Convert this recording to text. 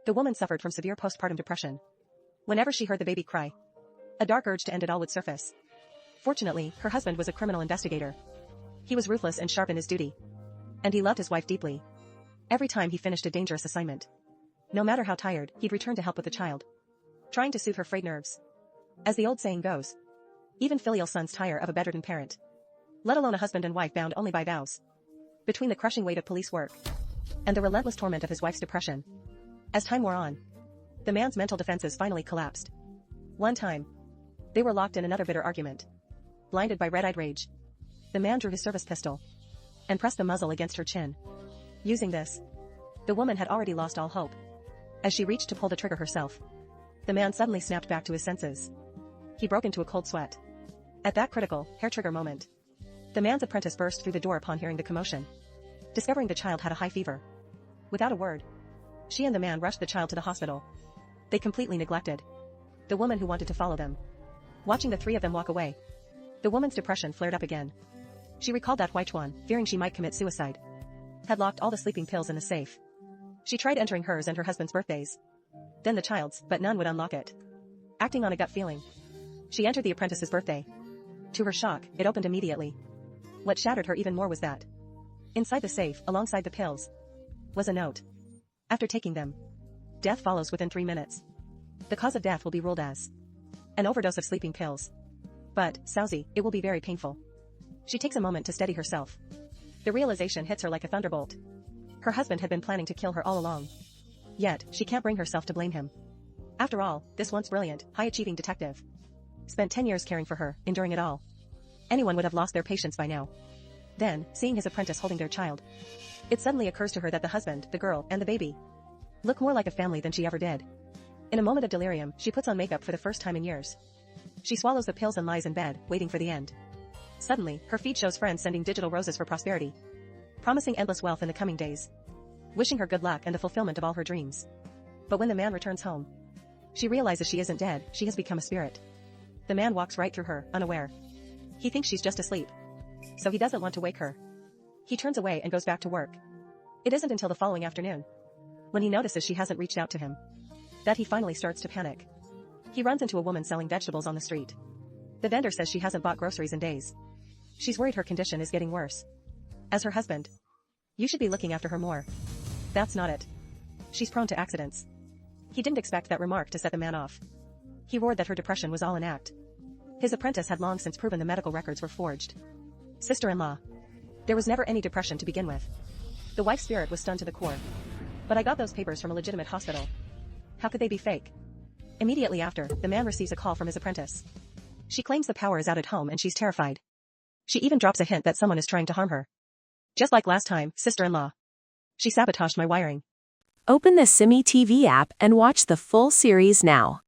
The woman suffered from severe postpartum depression. Whenever she heard the baby cry, a dark urge to end it all would surface. Fortunately, her husband was a criminal investigator. He was ruthless and sharp in his duty. And he loved his wife deeply. Every time he finished a dangerous assignment, no matter how tired, he'd return to help with the child, trying to soothe her frayed nerves. As the old saying goes, even filial sons tire of a bedridden parent, let alone a husband and wife bound only by vows. Between the crushing weight of police work and the relentless torment of his wife's depression, as time wore on, the man's mental defenses finally collapsed. One time, they were locked in another bitter argument. Blinded by red-eyed rage, the man drew his service pistol and pressed the muzzle against her chin. Using this, the woman had already lost all hope. As she reached to pull the trigger herself, the man suddenly snapped back to his senses. He broke into a cold sweat. At that critical, hair-trigger moment, the man's apprentice burst through the door upon hearing the commotion, discovering the child had a high fever. Without a word, she and the man rushed the child to the hospital. They completely neglected the woman who wanted to follow them. Watching the three of them walk away, the woman's depression flared up again. She recalled that white one, fearing she might commit suicide, had locked all the sleeping pills in the safe. She tried entering hers and her husband's birthdays, then the child's, but none would unlock it. Acting on a gut feeling, she entered the apprentice's birthday. To her shock, it opened immediately. What shattered her even more was that inside the safe, alongside the pills, was a note. After taking them, death follows within 3 minutes. The cause of death will be ruled as an overdose of sleeping pills. But, Sousy, it will be very painful. She takes a moment to steady herself. The realization hits her like a thunderbolt. Her husband had been planning to kill her all along. Yet, she can't bring herself to blame him. After all, this once brilliant, high-achieving detective spent 10 years caring for her, enduring it all. Anyone would have lost their patience by now. Then, seeing his apprentice holding their child, it suddenly occurs to her that the husband, the girl, and the baby look more like a family than she ever did. In a moment of delirium, she puts on makeup for the first time in years. She swallows the pills and lies in bed, waiting for the end. Suddenly, her feed shows friends sending digital roses for prosperity, promising endless wealth in the coming days, wishing her good luck and the fulfillment of all her dreams. But when the man returns home, she realizes she isn't dead, she has become a spirit. The man walks right through her, unaware. He thinks she's just asleep, so he doesn't want to wake her. He turns away and goes back to work. It isn't until the following afternoon, when he notices she hasn't reached out to him, that he finally starts to panic. He runs into a woman selling vegetables on the street. The vendor says she hasn't bought groceries in days. She's worried her condition is getting worse. As her husband, you should be looking after her more. That's not it. She's prone to accidents. He didn't expect that remark to set the man off. He roared that her depression was all an act. His apprentice had long since proven the medical records were forged. Sister-in-law. There was never any depression to begin with. The wife's spirit was stunned to the core. But I got those papers from a legitimate hospital. How could they be fake? Immediately after, the man receives a call from his apprentice. She claims the power is out at home and she's terrified. She even drops a hint that someone is trying to harm her. Just like last time, sister-in-law. She sabotaged my wiring. Open the CiMee TV app and watch the full series now.